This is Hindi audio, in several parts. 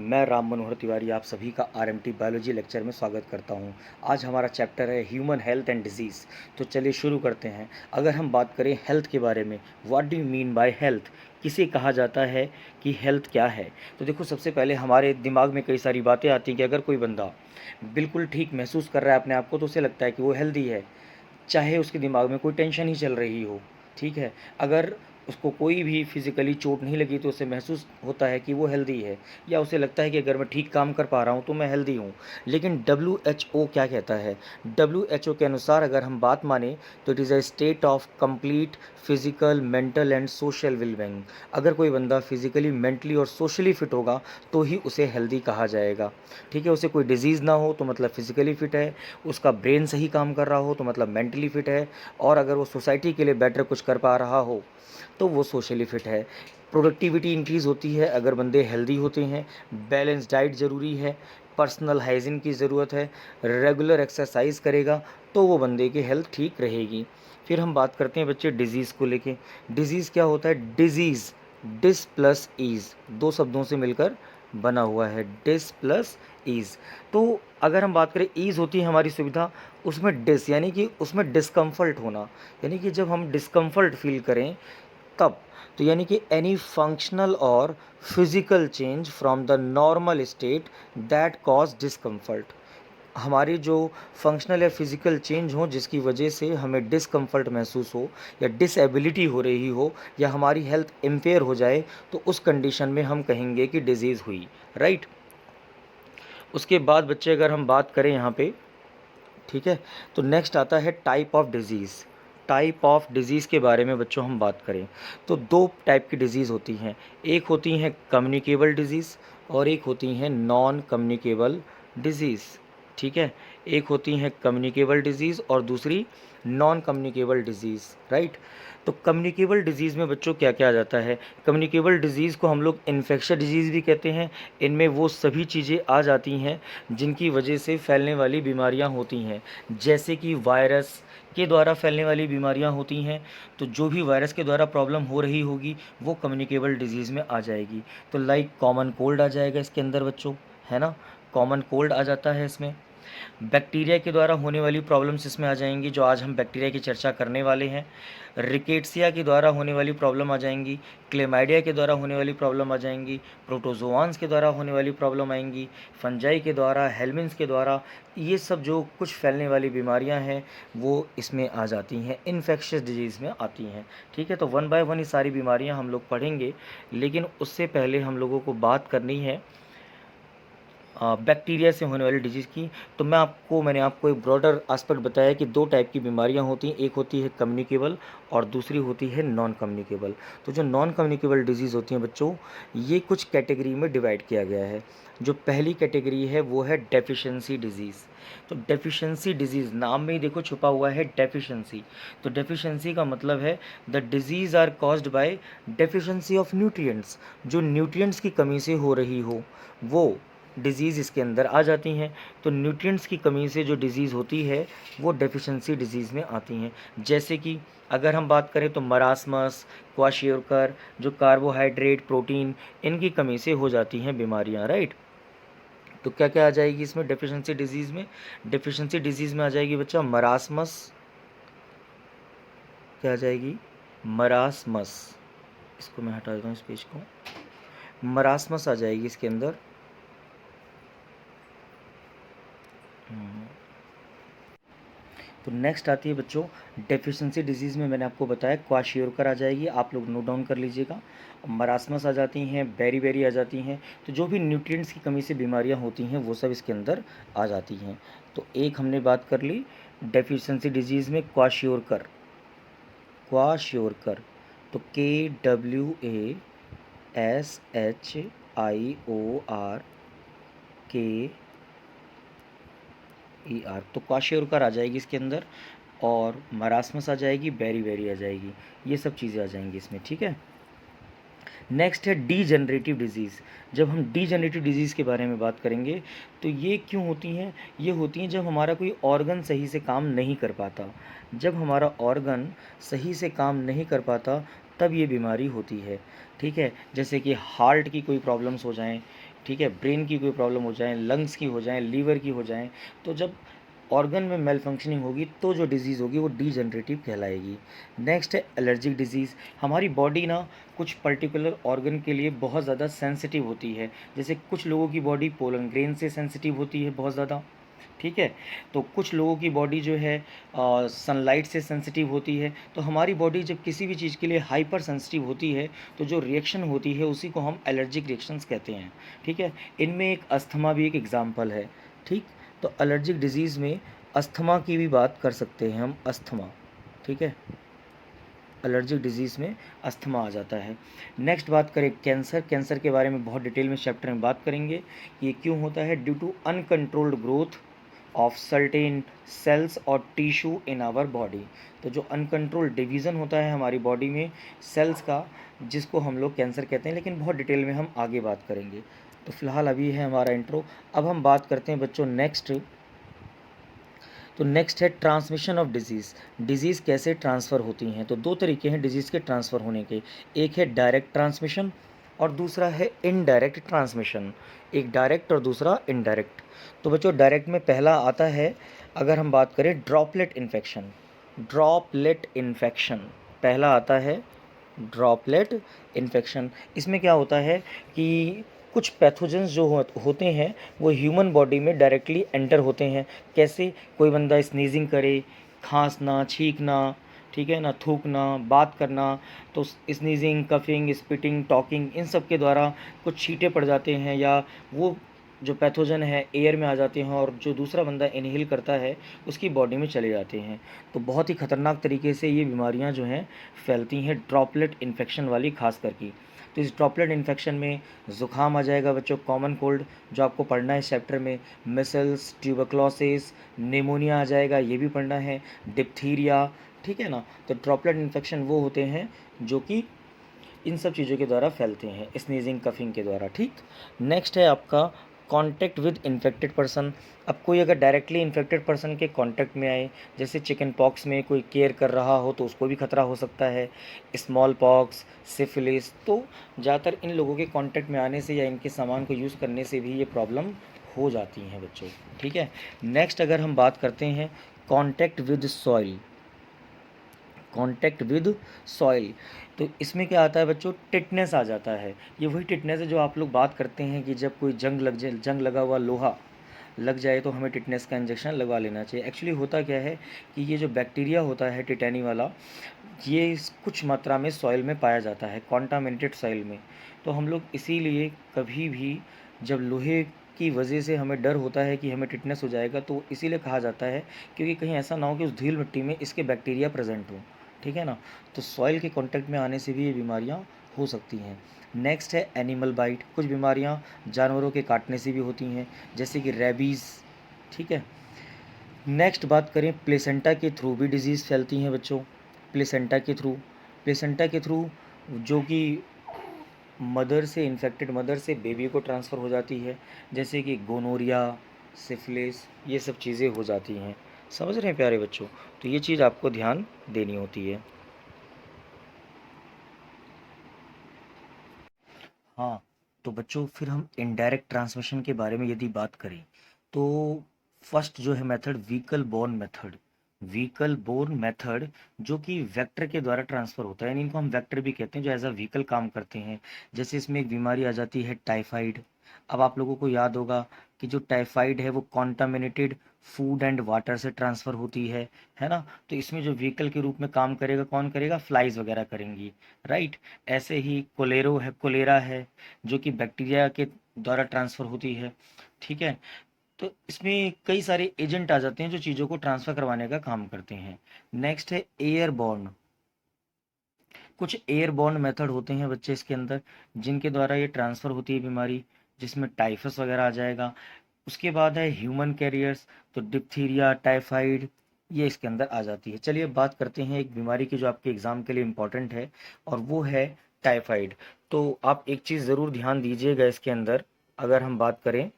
मैं राम मनोहर तिवारी आप सभी का आरएमटी बायोलॉजी लेक्चर में स्वागत करता हूं। आज हमारा चैप्टर है ह्यूमन हेल्थ एंड डिजीज़। तो चलिए शुरू करते हैं। अगर हम बात करें हेल्थ के बारे में, what do you mean by health, किसे कहा जाता है कि हेल्थ क्या है। तो देखो, सबसे पहले हमारे दिमाग में कई सारी बातें आती हैं कि अगर कोई बंदा बिल्कुल ठीक महसूस कर रहा है अपने आप को तो उसे लगता है कि वो हेल्दी है, चाहे उसके दिमाग में कोई टेंशन ही चल रही हो। ठीक है, अगर उसको कोई भी फिज़िकली चोट नहीं लगी तो उसे महसूस होता है कि वो हेल्दी है, या उसे लगता है कि अगर मैं ठीक काम कर पा रहा हूँ तो मैं हेल्दी हूँ। लेकिन WHO क्या कहता है? WHO के अनुसार अगर हम बात माने तो it is a state of complete physical, mental and social wellbeing. अगर कोई बंदा फिजिकली, मेंटली और सोशली फिट होगा तो ही उसे हेल्दी कहा जाएगा। ठीक है, उसे कोई डिजीज़ ना हो तो मतलब फिजिकली फिट है, उसका ब्रेन सही काम कर रहा हो तो मतलब मेंटली फिट है, और अगर वो सोसाइटी के लिए बेटर कुछ कर पा रहा हो तो वो सोशली फिट है। प्रोडक्टिविटी इंक्रीज़ होती है अगर बंदे हेल्दी होते हैं। बैलेंस डाइट ज़रूरी है, पर्सनल हाइजीन की ज़रूरत है, रेगुलर एक्सरसाइज करेगा तो वो बंदे की हेल्थ ठीक रहेगी। फिर हम बात करते हैं बच्चे डिज़ीज़ को लेके। डिज़ीज़ क्या होता है? डिज़ीज़ डिस प्लस ईज़, दो शब्दों से मिलकर बना हुआ है, डिस प्लस ईज़। तो अगर हम बात करें, ईज़ होती है हमारी सुविधा, उसमें डिस यानी कि उसमें डिस्कम्फर्ट होना, यानी कि जब हम डिस्कम्फर्ट फील करें तब। तो यानी कि एनी फंक्शनल और physical change from the normal state that cause discomfort. हमारी जो फंक्शनल या फिजिकल चेंज हो जिसकी वजह से हमें डिस्कम्फर्ट महसूस हो, या डिसेबिलिटी हो रही हो, या हमारी हेल्थ इम्पेयर हो जाए, तो उस कंडीशन में हम कहेंगे कि डिजीज़ हुई। राइट। उसके बाद बच्चे अगर हम बात करें यहाँ पे, ठीक है, तो नेक्स्ट आता है type of disease. Type of disease के बारे में बच्चों हम बात करें तो दो टाइप की डिज़ीज़ होती हैं। एक होती हैं कम्युनिकेबल डिज़ीज़ और एक होती हैं नॉन कम्युनिकेबल डिज़ीज़। ठीक है, एक होती हैं कम्युनिकेबल डिज़ीज़ और दूसरी नॉन कम्युनिकेबल डिज़ीज़। राइट। तो कम्युनिकेबल डिज़ीज़ में बच्चों क्या क्या आ जाता है? कम्युनिकेबल डिज़ीज़ को हम लोग इन्फेक्शियस डिज़ीज़ भी कहते हैं। इनमें वो सभी चीज़ें आ जाती हैं जिनकी वजह से फैलने वाली बीमारियां होती हैं, जैसे कि वायरस के द्वारा फैलने वाली बीमारियां होती हैं। तो जो भी वायरस के द्वारा प्रॉब्लम हो रही होगी वो कम्युनिकेबल डिजीज़ में आ जाएगी। तो लाइक कॉमन कोल्ड आ जाएगा इसके अंदर बच्चों, है ना, कॉमन कोल्ड आ जाता है इसमें। बैक्टीरिया के द्वारा होने वाली प्रॉब्लम्स इसमें आ जाएंगी, जो आज हम बैक्टीरिया की चर्चा करने वाले हैं। रिकेट्सिया के द्वारा होने वाली प्रॉब्लम आ जाएंगी, क्लेमाइडिया के द्वारा होने वाली प्रॉब्लम आ जाएंगी, प्रोटोजोआंस के द्वारा होने वाली प्रॉब्लम आएंगी, फंजाई के द्वारा, हेलमिन्स के द्वारा। ये सब जो कुछ फैलने वाली बीमारियां हैं वो इसमें आ जाती हैं, इन्फेक्शियस डिजीज़ में आती हैं। ठीक है, तो वन बाय वन ये सारी बीमारियां हम लोग पढ़ेंगे, लेकिन उससे पहले हम लोगों को बात करनी है बैक्टीरिया से होने वाली डिजीज़ की। तो मैंने आपको एक ब्रॉडर एस्पेक्ट बताया कि दो टाइप की बीमारियां होती हैं, एक होती है कम्युनिकेबल और दूसरी होती है नॉन कम्युनिकेबल। तो जो नॉन कम्युनिकेबल डिजीज़ होती हैं बच्चों, ये कुछ कैटेगरी में डिवाइड किया गया है। जो पहली कैटेगरी है वो है डेफिशिएंसी डिजीज़। तो डेफिशिएंसी डिजीज़, नाम में ही देखो छुपा हुआ है डेफिशिएंसी। तो डेफिशिएंसी का मतलब है the diseases are caused by deficiency of nutrients. जो न्यूट्रिएंट्स की कमी से हो रही हो वो डिज़ीज़ इसके अंदर आ जाती हैं। तो न्यूट्रिएंट्स की कमी से जो डिज़ीज़ होती है वो डेफिशिएंसी डिज़ीज़ में आती हैं। जैसे कि अगर हम बात करें तो मरासमस, क्वाशियोरकर, जो कार्बोहाइड्रेट, प्रोटीन, इनकी कमी से हो जाती हैं बीमारियां। राइट। तो क्या क्या आ जाएगी इसमें डेफिशिएंसी डिज़ीज़ में? डेफिशिएंसी डिज़ीज़ में आ जाएगी बच्चा मरासमस। क्या आ जाएगी? मरासमस। इसको मैं हटा देता हूँ इस पेज को। मरासमस आ जाएगी इसके अंदर। तो नेक्स्ट आती है बच्चों डेफिशिएंसी डिजीज़ में, मैंने आपको बताया क्वाशियोरकर आ जाएगी, आप लोग नोट डाउन कर लीजिएगा। मरासमस आ जाती हैं, बेरी आ जाती हैं। तो जो भी न्यूट्रिएंट्स की कमी से बीमारियां होती हैं वो सब इसके अंदर आ जाती हैं। तो एक हमने बात कर ली डेफिशिएंसी डिजीज़ में क्वाशियोरकर। क्वाशियोरकर तो KWASHIORKER, तो क्वाशियोरकर आ जाएगी इसके अंदर, और मरासमस आ जाएगी, बेरी आ जाएगी, ये सब चीज़ें आ जाएंगी इसमें। ठीक है। नेक्स्ट है डीजनरेटिव डिजीज़। जब हम डीजनरेटिव डिजीज़ के बारे में बात करेंगे तो ये क्यों होती हैं? ये होती हैं जब हमारा कोई ऑर्गन सही से काम नहीं कर पाता। जब हमारा ऑर्गन सही से काम नहीं कर पाता तब ये बीमारी होती है। ठीक है, जैसे कि हार्ट की कोई प्रॉब्लम्स हो जाएं, ठीक है, ब्रेन की कोई प्रॉब्लम हो जाए, लंग्स की हो जाए, लीवर की हो जाए, तो जब ऑर्गन में मेल फंक्शनिंग होगी तो जो डिजीज़ होगी वो डीजनरेटिव कहलाएगी। नेक्स्ट है एलर्जिक डिजीज़। हमारी बॉडी ना कुछ पर्टिकुलर ऑर्गन के लिए बहुत ज़्यादा सेंसिटिव होती है। जैसे कुछ लोगों की बॉडी पोलन ग्रेन से सेंसिटिव होती है बहुत ज़्यादा, ठीक है। तो कुछ लोगों की बॉडी जो है सनलाइट से सेंसिटिव होती है। तो हमारी बॉडी जब किसी भी चीज़ के लिए हाइपर सेंसिटिव होती है तो जो रिएक्शन होती है उसी को हम एलर्जिक रिएक्शंस कहते हैं, ठीक है। इनमें एक अस्थमा भी एक एग्जाम्पल है, ठीक। तो एलर्जिक डिजीज़ में अस्थमा की भी बात कर सकते हैं हम, अस्थमा, ठीक है। एलर्जिक डिजीज़ में अस्थमा आ जाता है। नेक्स्ट बात करें कैंसर। कैंसर के बारे में बहुत डिटेल में चैप्टर में बात करेंगे कि ये क्यों होता है। Due to uncontrolled growth of certain cells और टिश्यू इन आवर बॉडी। तो जो अनकंट्रोल्ड डिवीज़न होता है हमारी बॉडी में सेल्स का, जिसको हम लोग कैंसर कहते हैं, लेकिन बहुत डिटेल में हम आगे बात करेंगे। तो फिलहाल अभी है हमारा इंट्रो। अब हम बात करते हैं बच्चों नेक्स्ट। तो नेक्स्ट है ट्रांसमिशन ऑफ डिजीज़। डिजीज़ कैसे ट्रांसफ़र होती हैं। तो दो तरीके हैं डिजीज़ के ट्रांसफ़र होने के। एक है डायरेक्ट ट्रांसमिशन और दूसरा है इनडायरेक्ट ट्रांसमिशन। एक डायरेक्ट और दूसरा इनडायरेक्ट। तो बच्चों डायरेक्ट में पहला आता है, अगर हम बात करें ड्रॉपलेट इन्फेक्शन। ड्रॉपलेट इन्फेक्शन पहला आता है, ड्रॉपलेट इन्फेक्शन। इसमें क्या होता है कि कुछ पैथोजेंस जो होते हैं वो ह्यूमन बॉडी में डायरेक्टली एंटर होते हैं। कैसे, कोई बंदा स्नीजिंग करे, खांसना, छींकना, ठीक है ना, थूकना, बात करना, तो स्नीजिंग, कफिंग, स्पिटिंग, टॉकिंग, इन सब के द्वारा कुछ छींटे पड़ जाते हैं या वो जो पैथोजन है एयर में आ जाते हैं और जो दूसरा बंदा इनहेल करता है उसकी बॉडी में चले जाते हैं। तो बहुत ही ख़तरनाक तरीके से ये बीमारियां जो हैं फैलती हैं, ड्रॉपलेट इन्फेक्शन वाली खास करके। तो इस ड्रॉपलेट इन्फेक्शन में ज़ुकाम आ जाएगा बच्चों, कॉमन कोल्ड जो आपको पढ़ना है इस चैप्टर में, मिसल्स, ट्यूबरक्लोसिस, निमोनिया आ जाएगा, ये भी पढ़ना है, डिप्थीरिया, ठीक है ना। तो ड्रॉपलेट इन्फेक्शन वो होते हैं जो कि इन सब चीज़ों के द्वारा फैलते हैं, स्नीजिंग, कफिंग के द्वारा, ठीक। नेक्स्ट है आपका कांटेक्ट विद इन्फेक्टेड पर्सन। अब कोई अगर डायरेक्टली इन्फेक्टेड पर्सन के कांटेक्ट में आए, जैसे चिकन पॉक्स में कोई केयर कर रहा हो तो उसको भी खतरा हो सकता है, स्मॉल पॉक्स, सिफिलिस, तो ज़्यादातर इन लोगों के कांटेक्ट में आने से या इनके सामान को यूज़ करने से भी ये प्रॉब्लम हो जाती हैं बच्चों, ठीक है। नेक्स्ट अगर हम बात करते हैं contact with soil, contact with soil, तो इसमें क्या आता है बच्चों, टिटनेस आ जाता है। ये वही टिटनेस है जो आप लोग बात करते हैं कि जब कोई जंग लगा हुआ लोहा लग जाए तो हमें टिटनेस का इंजेक्शन लगवा लेना चाहिए। एक्चुअली होता क्या है कि ये जो बैक्टीरिया होता है टिटेनी वाला, ये कुछ मात्रा में सॉइल में पाया जाता है, कॉन्टामिनेटेड सॉइल में। तो हम लोग इसीलिए कभी भी जब लोहे की वजह से हमें डर होता है कि हमें टिटनेस हो जाएगा, तो इसीलिए कहा जाता है क्योंकि कहीं ऐसा ना हो कि उस धूल मिट्टी में इसके बैक्टीरिया प्रेजेंट हो, ठीक है ना। तो सॉइल के कांटेक्ट में आने से भी ये बीमारियां हो सकती हैं। नेक्स्ट है एनिमल बाइट। कुछ बीमारियां जानवरों के काटने से भी होती हैं, जैसे कि रेबीज़, ठीक है। नेक्स्ट बात करें प्लेसेंटा के थ्रू भी डिजीज़ फैलती हैं बच्चों। प्लेसेंटा के थ्रू, प्लेसेंटा के थ्रू जो कि मदर से, इन्फेक्टेड मदर से बेबी को ट्रांसफ़र हो जाती है, जैसे कि गोनोरिया, सिफिलिस, ये सब चीज़ें हो जाती हैं। समझ रहे हैं प्यारे बच्चों। तो ये चीज़ आपको ध्यान देनी होती है। हाँ, तो बच्चों फिर हम इनडायरेक्ट ट्रांसमिशन के बारे में यदि बात करें तो फर्स्ट जो है method vehicle borne method. Vehicle borne method जो कि वेक्टर के द्वारा ट्रांसफ़र होता है, यानी इनको हम वेक्टर भी कहते हैं, जो एज अ व्हीकल काम करते हैं। जैसे इसमें एक बीमारी आ जाती है टाइफाइड। अब आप लोगों को याद होगा कि जो टाइफाइड है वो कॉन्टामिनेटेड फूड एंड वाटर से ट्रांसफ़र होती है ना। तो इसमें जो व्हीकल के रूप में काम करेगा कौन करेगा, फ्लाइज वगैरह करेंगी, राइट। ऐसे ही कोलेरो है, कोलेरा है, जो कि बैक्टीरिया के द्वारा ट्रांसफ़र होती है, ठीक है। तो इसमें कई सारे एजेंट आ जाते हैं जो चीज़ों को ट्रांसफ़र करवाने का काम करते हैं। नेक्स्ट है एयरबॉर्न। कुछ एयरबॉर्न मेथड होते हैं बच्चे इसके अंदर, जिनके द्वारा ये ट्रांसफ़र होती है बीमारी, जिसमें टाइफस वगैरह आ जाएगा। उसके बाद है ह्यूमन कैरियर्स, तो डिप्थीरिया, टाइफाइड, ये इसके अंदर आ जाती है। चलिए अब बात करते हैं एक बीमारी की जो आपके एग्ज़ाम के लिए इम्पॉर्टेंट है, और वो है टाइफाइड। तो आप एक चीज़ ज़रूर ध्यान दीजिएगा इसके अंदर, अगर हम बात करें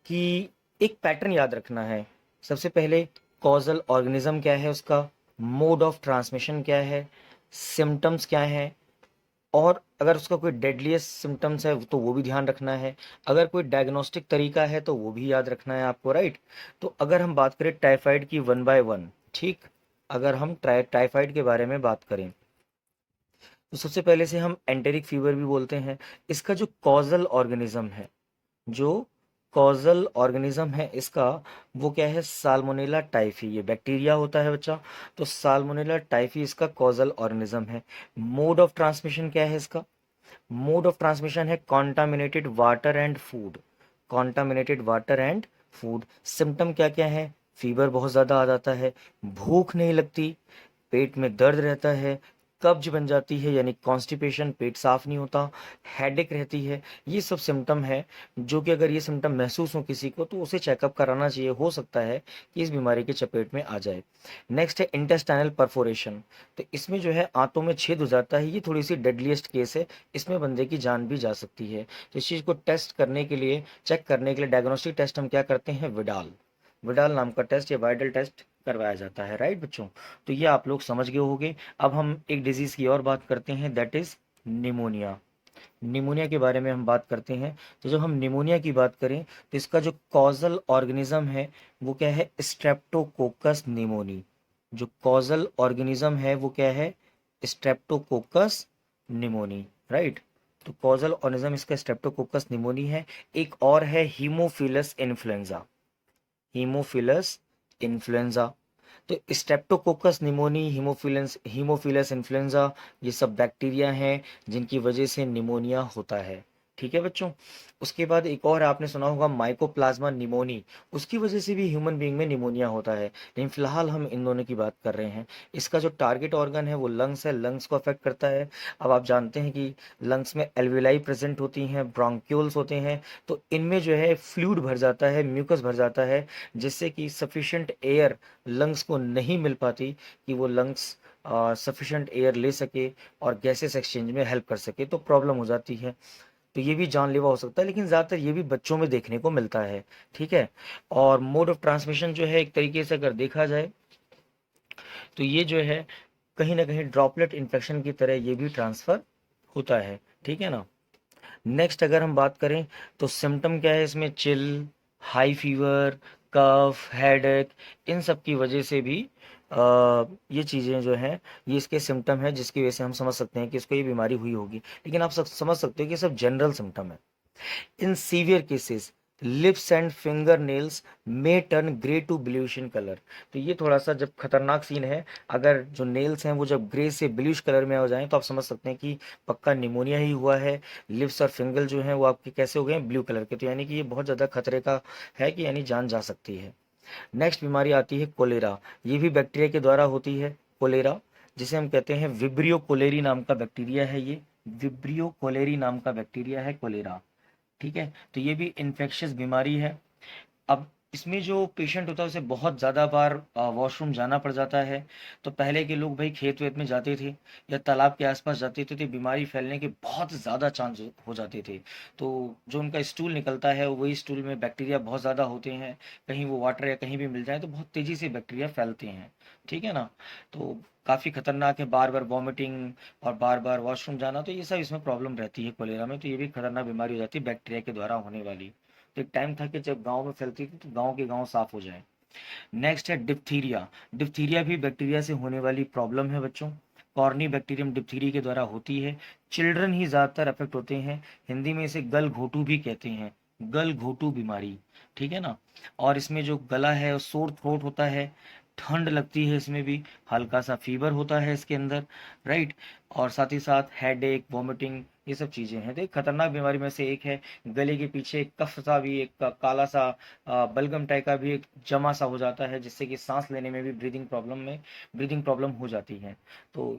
कि एक पैटर्न याद रखना है। सबसे पहले कॉजल ऑर्गेनिज्म क्या है उसका, मोड ऑफ ट्रांसमिशन क्या है, सिम्टम्स क्या है, और अगर उसका कोई डेडलीस्ट सिम्टम्स है तो वो भी ध्यान रखना है, अगर कोई डायग्नोस्टिक तरीका है तो वो भी याद रखना है आपको, राइट। तो अगर हम बात करें टाइफाइड की वन बाय वन, ठीक, अगर हम टाइफाइड के बारे में बात करें तो सबसे पहले से हम एंटेरिक फीवर भी बोलते हैं। इसका जो कॉजल ऑर्गेनिज्म है, जो कॉजल ऑर्गेनिज्म है इसका, वो क्या है, साल्मोनेला टाइफी, ये बैक्टीरिया होता है बच्चा। तो साल्मोनेला टाइफी इसका कॉजल ऑर्गेनिज्म है। मोड ऑफ ट्रांसमिशन क्या है इसका, मोड ऑफ ट्रांसमिशन है contaminated water and food, contaminated water and food. Symptom क्या क्या है, फीवर बहुत ज़्यादा आ जाता है, भूख नहीं लगती, पेट में दर्द रहता है, कब्ज बन जाती है यानी कॉन्स्टिपेशन, पेट साफ नहीं होता, हेडेक रहती है। ये सब सिम्टम है जो कि अगर ये सिम्टम महसूस हो किसी को तो उसे चेकअप कराना चाहिए, हो सकता है कि इस बीमारी के चपेट में आ जाए। नेक्स्ट है इंटेस्टाइनल परफोरेशन। तो इसमें जो है आंतों में छेद हो जाता है, ये थोड़ी सी डेडलीस्ट केस है, इसमें बंदे की जान भी जा सकती है। तो इस चीज़ को टेस्ट करने के लिए, चेक करने के लिए डायग्नोस्टिक टेस्ट हम क्या करते हैं, विडाल, विडाल नाम का टेस्ट या वाइडल टेस्ट करवाया जाता है, राइट बच्चों। तो ये आप लोग समझ गए होंगे। अब हम एक डिजीज की और बात करते हैं, दैट इज निमोनिया। निमोनिया के बारे में हम बात करते हैं। तो जब हम निमोनिया की बात करें तो इसका जो कॉजल ऑर्गेनिज्म है वो क्या है, स्ट्रेप्टोकोकस निमोनी। जो कॉजल ऑर्गेनिज्म है वो क्या है, स्ट्रेप्टोकोकस निमोनी, राइट। तो कॉजल ऑर्गेनिज्म इसका स्ट्रेप्टोकोकस निमोनी है। एक और है हीमोफिलस इन्फ्लुएंजा, हीमोफिलस इन्फ्लुएंजा। तो Streptococcus pneumoniae, Haemophilus Haemophilus influenza, ये सब बैक्टीरिया हैं जिनकी वजह से निमोनिया होता है, ठीक है बच्चों। उसके बाद एक और आपने सुना होगा माइकोप्लाज्मा निमोनी, उसकी वजह से भी ह्यूमन बीइंग में निमोनिया होता है, लेकिन फिलहाल हम इन दोनों की बात कर रहे हैं। इसका जो टारगेट ऑर्गन है वो लंग्स है, लंग्स को अफेक्ट करता है। अब आप जानते हैं कि लंग्स में एल्विलाई प्रेजेंट होती हैं, ब्रोंक्यूल्स होते हैं, तो इनमें जो है फ्लूइड भर जाता है, म्यूकस भर जाता है, जिससे कि सफिशिएंट एयर लंग्स को नहीं मिल पाती कि वो लंग्स सफिशिएंट एयर ले सके और गैसेस एक्सचेंज में हेल्प कर सके, तो प्रॉब्लम हो जाती है। तो ये भी जानलेवा हो सकता है, लेकिन ज़्यादातर ये भी बच्चों में देखने को मिलता है, ठीक है। और मोड ऑफ ट्रांसमिशन जो है एक तरीके से अगर देखा जाए तो ये जो है कहीं ना कहीं ड्रॉपलेट इन्फेक्शन की तरह ये भी ट्रांसफ़र होता है, ठीक है ना। नेक्स्ट अगर हम बात करें तो सिम्टम क्या है इसमें, चिल, हाई फीवर, कफ, हेडेक, इन सब की वजह से भी ये चीज़ें जो हैं ये इसके सिम्टम है, जिसकी वजह से हम समझ सकते हैं कि इसको ये बीमारी हुई होगी। लेकिन आप सब समझ सकते हो कि ये सब जनरल सिम्टम है। In severe cases lips and finger nails may turn grey to bluish in colour. तो ये थोड़ा सा जब खतरनाक सीन है, अगर जो नेल्स हैं वो जब ग्रे से ब्लूइश कलर में हो जाएं तो आप समझ सकते हैं कि पक्का निमोनिया ही हुआ है। लिप्स और फिंगर जो हैं वो आपके कैसे हो गए हैं, ब्लू कलर के, तो यानी कि ये बहुत ज़्यादा खतरे का है कि यानी जान जा सकती है। नेक्स्ट बीमारी आती है कोलेरा, ये भी बैक्टीरिया के द्वारा होती है, कोलेरा, जिसे हम कहते हैं विब्रियो कोलेरी नाम का बैक्टीरिया है ये, विब्रियो कोलेरी नाम का बैक्टीरिया है कोलेरा, ठीक है। तो ये भी इन्फेक्शियस बीमारी है। अब इसमें जो पेशेंट होता है उसे बहुत ज़्यादा बार वॉशरूम जाना पड़ जाता है। तो पहले के लोग भाई खेत वेत में जाते थे या तालाब के आसपास जाते थे तो बीमारी फैलने के बहुत ज़्यादा चांस हो जाते थे। तो जो उनका स्टूल निकलता है वही स्टूल में बैक्टीरिया बहुत ज़्यादा होते हैं, कहीं वो वाटर या कहीं भी मिल जाए तो बहुत तेज़ी से बैक्टीरिया फैलते हैं, ठीक है ना। तो काफ़ी खतरनाक है, बार बार वॉमिटिंग और बार बार वॉशरूम जाना, तो ये सब इसमें प्रॉब्लम रहती है कोलेरा में। तो ये भी खतरनाक बीमारी हो जाती है बैक्टीरिया के द्वारा होने वाली। तो एक टाइम था कि जब गांव में फैलती थी तो गांव के गांव साफ हो जाए। नेक्स्ट है डिप्थीरिया। डिप्थीरिया भी बैक्टीरिया से होने वाली प्रॉब्लम है बच्चों, कॉर्नी बैक्टीरियम डिप्थीरिया के द्वारा होती है। चिल्ड्रन ही ज़्यादातर अफेक्ट होते हैं, हिंदी में इसे गल घोटू भी कहते हैं, गल घोटू बीमारी, ठीक है ना। और इसमें जो गला है सोर थ्रोट होता है, ठंड लगती है, इसमें भी हल्का सा फीवर होता है इसके अंदर, राइट। और साथ ही साथ हेडेक, वॉमिटिंग, ये सब चीज़ें हैं। तो एक खतरनाक बीमारी में से एक है। गले के पीछे एक कफ सा भी, एक काला सा बलगम टाइप का भी एक जमा सा हो जाता है, जिससे कि सांस लेने में भी ब्रीदिंग प्रॉब्लम हो जाती है। तो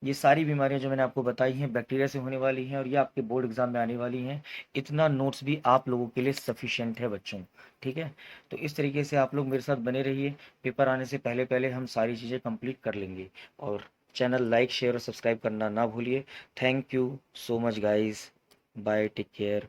ये सारी बीमारियां जो मैंने आपको बताई हैं बैक्टीरिया से होने वाली हैं और ये आपके बोर्ड एग्जाम में आने वाली हैं। इतना नोट्स भी आप लोगों के लिए सफिशिएंट है बच्चों, ठीक है। तो इस तरीके से आप लोग मेरे साथ बने रहिए, पेपर आने से पहले पहले हम सारी चीज़ें कंप्लीट कर लेंगे। और चैनल लाइक शेयर और सब्सक्राइब करना ना भूलिए। Thank you so much guys, bye, take care.